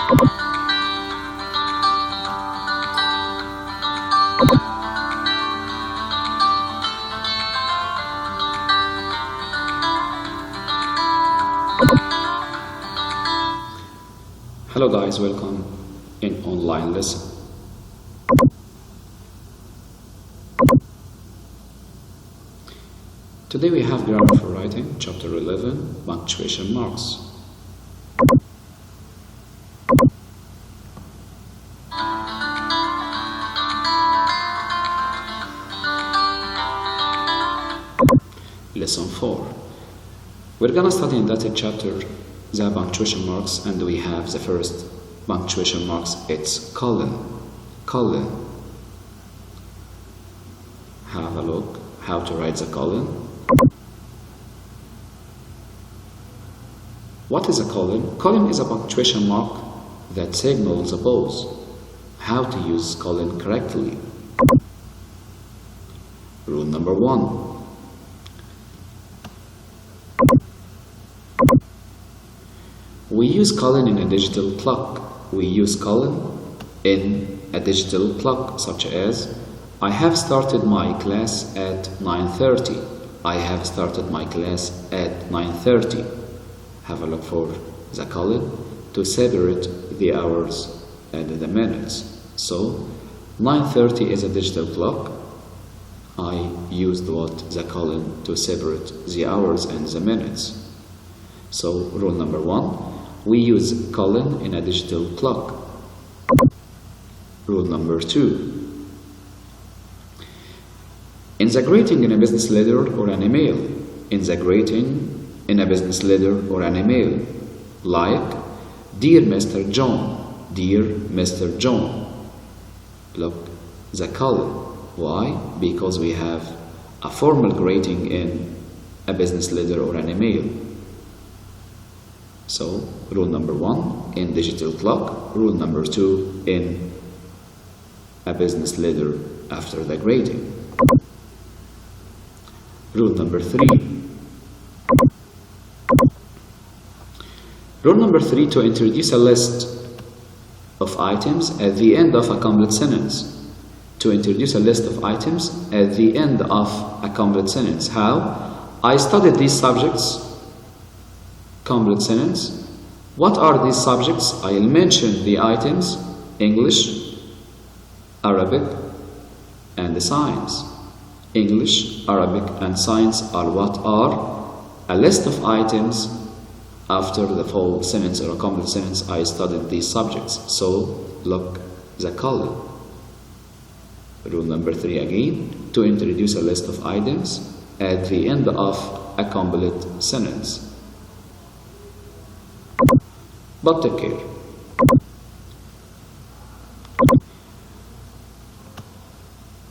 Hello guys, welcome in online lesson. Today we have grammar for writing, chapter 11, punctuation marks. Lesson 4. We're gonna study in that chapter the punctuation marks, and we have the first punctuation marks. It's colon. Have a look how to write the colon. What is a colon? Colon is a punctuation mark that signals a pause. How to use colon correctly? Rule number 1. We use colon in a digital clock. We use colon in a digital clock, such as I have started my class at 9:30. I have started my class at 9:30. Have a look for the colon to separate the hours and the minutes. So 9:30 is a digital clock. I used the colon to separate the hours and the minutes. So rule number 1. We use colon in a digital clock. Rule number 2. In the greeting in a business letter or an email. In the greeting in a business letter or an email. Like, Dear Mr. John. Dear Mr. John. Look, the colon. Why? Because we have a formal greeting in a business letter or an email. So, rule number 1 in digital clock, rule number 2 in a business letter after the grading. Rule number 3. Rule number 3, to introduce a list of items at the end of a complete sentence. To introduce a list of items at the end of a complete sentence. How? I studied these subjects. Complete sentence. What are these subjects? I'll mention the items: English, Arabic, and science. English, Arabic, and science are what are a list of items after the full sentence or a complete sentence. I studied these subjects. So look the colon. Rule number 3 again, to introduce a list of items at the end of a complete sentence. But take care.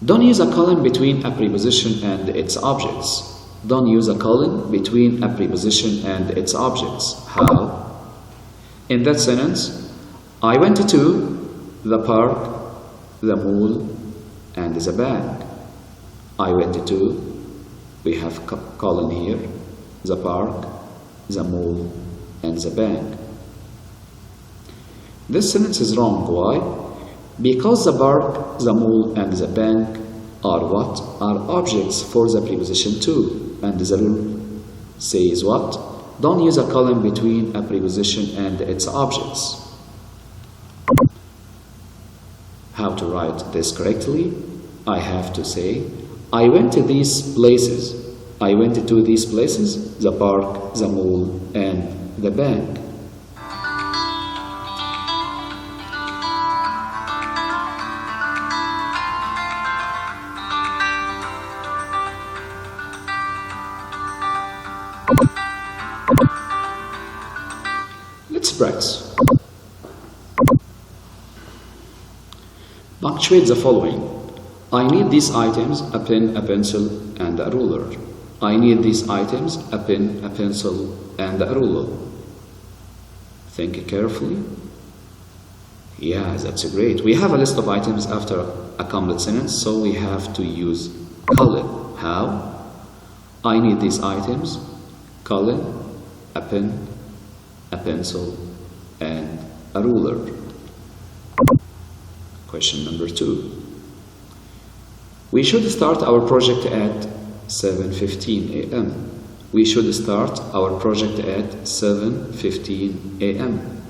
Don't use a colon between a preposition and its objects. Don't use a colon between a preposition and its objects. How? In that sentence, I went to the park, the mall, and the bank. I went to, we have colon here, the park, the mall, and the bank. This sentence is wrong. Why? Because the park, the mall, and the bank are what? Are objects for the preposition to. And the rule says what? Don't use a colon between a preposition and its objects. How to write this correctly? I have to say, I went to these places. I went to these places, the park, the mall, and the bank. Let's practice. Punctuate the following. I need these items, a pen, a pencil, and a ruler. I need these items, a pen, a pencil, and a ruler. Think carefully. Yeah, that's great. We have a list of items after a complete sentence, so we have to use colon. How? I need these items, colon, a pen, a pencil, and a ruler. Question number 2. We should start our project at 7:15 a.m. We should start our project at 7:15 a.m.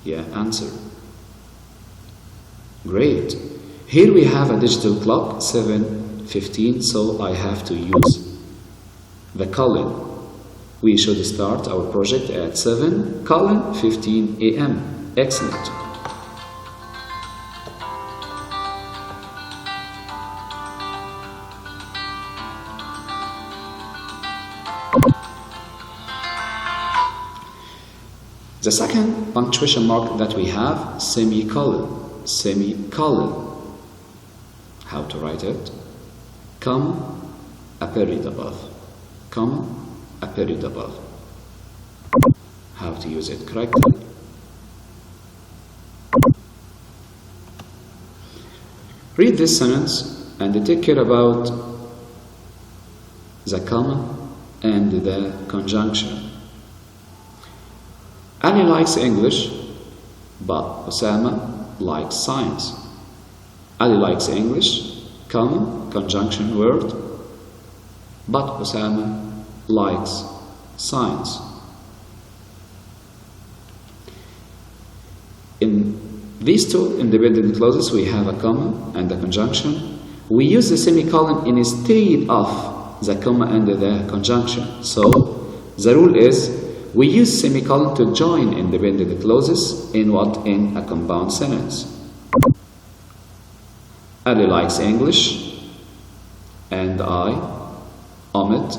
Yeah, answer. Great. Here we have a digital clock, 7:15, so I have to use the colon. We should start our project at 7:15 a.m. Excellent. The second punctuation mark that we have, semicolon. Semicolon. How to write it? Comma, a period above. Comma, a period above. How to use it correctly? Read this sentence and take care about the comma and the conjunction. Ali likes English, but Osama likes science. Ali likes English, comma, conjunction word, but Osama likes science. In these two independent clauses, we have a comma and a conjunction. We use the semicolon instead of the comma and the conjunction. So, the rule is, we use semicolon to join independent clauses in what? In a compound sentence. Ali likes English, and I omit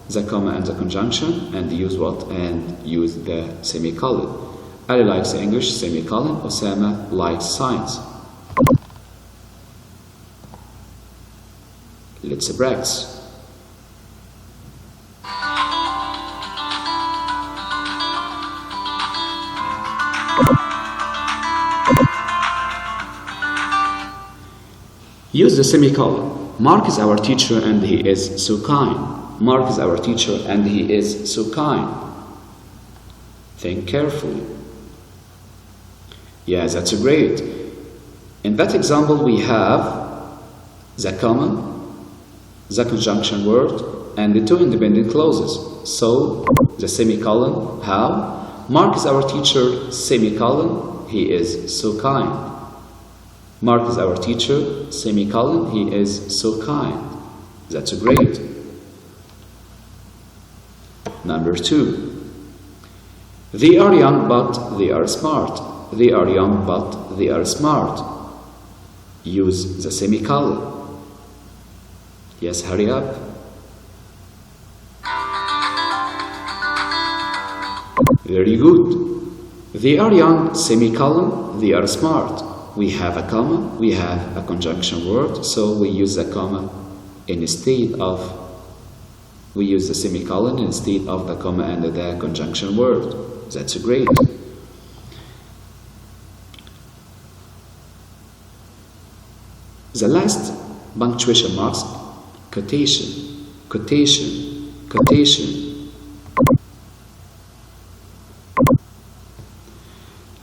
the comma and the conjunction and use what? And use the semicolon. Ali likes English, semicolon. Osama likes science. Let's practice. Use the semicolon. Mark is our teacher and he is so kind. Mark is our teacher and he is so kind. Think carefully. Yes, that's great. In that example, we have the comma, the conjunction word, and the two independent clauses. So, the semicolon, how? Mark is our teacher, semicolon, he is so kind. Mark is our teacher, semicolon, he is so kind. That's great. Number 2. They are young but they are smart. They are young but they are smart. Use the semicolon. Yes, hurry up. Very good. They are young, semicolon, they are smart. We have a comma, we have a conjunction word, so we use the comma instead of, we use the semicolon instead of the comma and the conjunction word. That's great. The last punctuation marks, quotation, quotation, quotation.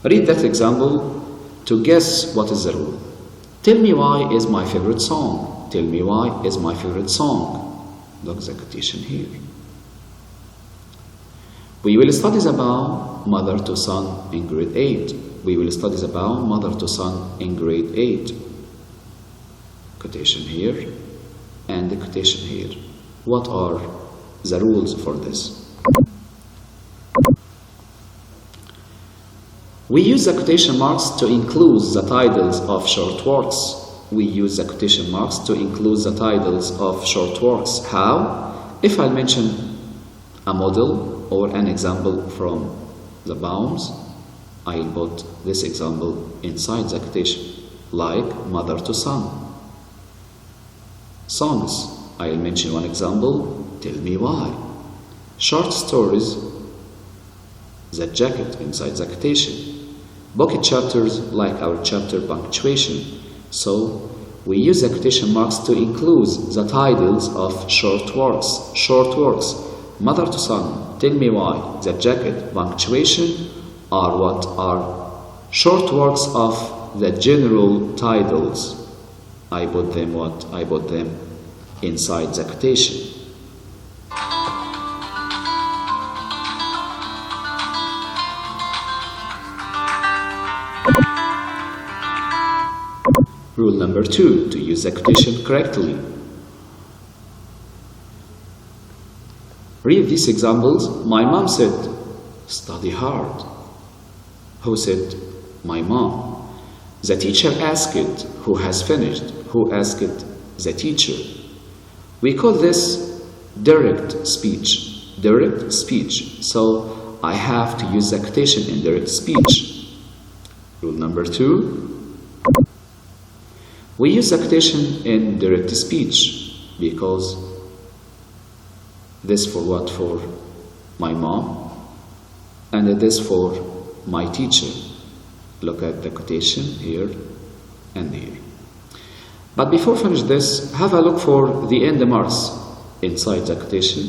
Read that example to guess what is the rule. Tell me why is my favorite song. Tell me why is my favorite song. Look the quotation here. We will study about mother to son in grade 8. We will study about mother to son in grade 8. Quotation here and the quotation here. What are the rules for this? We use the quotation marks to include the titles of short works. We use the quotation marks to include the titles of short works. How? If I mention a model or an example from the poems, I'll put this example inside the quotation, like mother to son. Songs, I'll mention one example, tell me why. Short stories, the jacket inside the quotation. Book chapters, like our chapter punctuation. So, we use the quotation marks to include the titles of short works. Short works, mother to son, tell me why, the jacket, punctuation are what are Short works of the general titles. I put them what? I put them inside the quotation. Rule number 2, to use the quotation correctly. Read these examples. My mom said, study hard. Who said? My mom. The teacher asked, who has finished? Who asked the teacher? We call this direct speech. Direct speech. So I have to use the quotation in direct speech. Rule number 2. We use the quotation in direct speech because this for what? For my mom, and this for my teacher. Look at the quotation here and here. But before finish this, have a look for the end marks inside the quotation.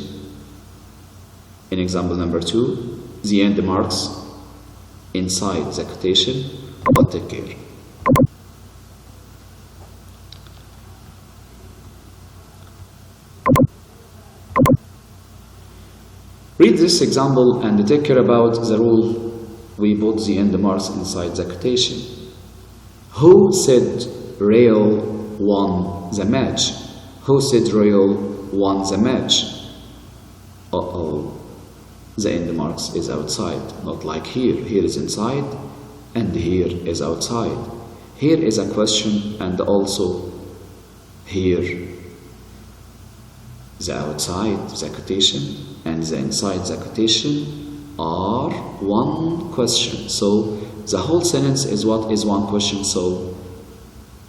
In example number 2, the end marks inside the quotation, but take care. Read this example and take care about the rule we put the end marks inside the quotation. Who said Real won the match? Who said Real won the match? Uh-oh, the end marks is outside, not like here. Here is inside and here is outside. Here is a question and also here the outside the quotation and the inside the quotation are one question. So the whole sentence is what? Is one question. So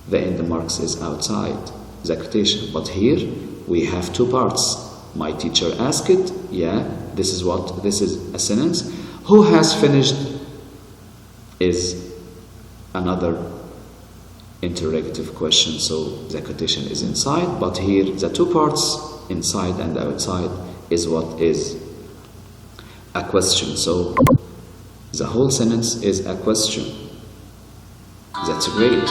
the end marks is outside the quotation. But here we have two parts. My teacher asked it. Yeah, this is what? This is a sentence. Who has finished is another interrogative question. So the quotation is inside. But here the two parts, inside and outside, is what? Is a question. So the whole sentence is a question. That's great.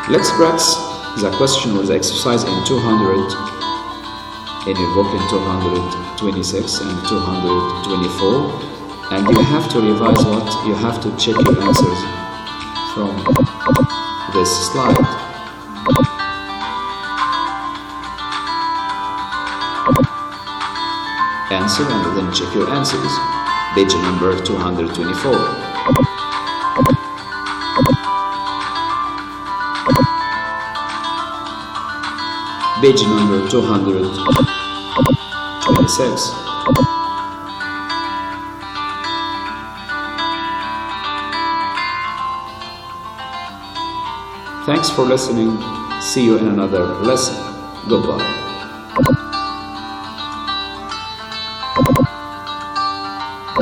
Let's practice the question or the exercise in 200, in your book in 226 and 224, and you have to revise what? You have to check your answers from this slide. Answer and then check your answers. Page number 224. Page number 226. Thanks for listening. See you in another lesson. Goodbye.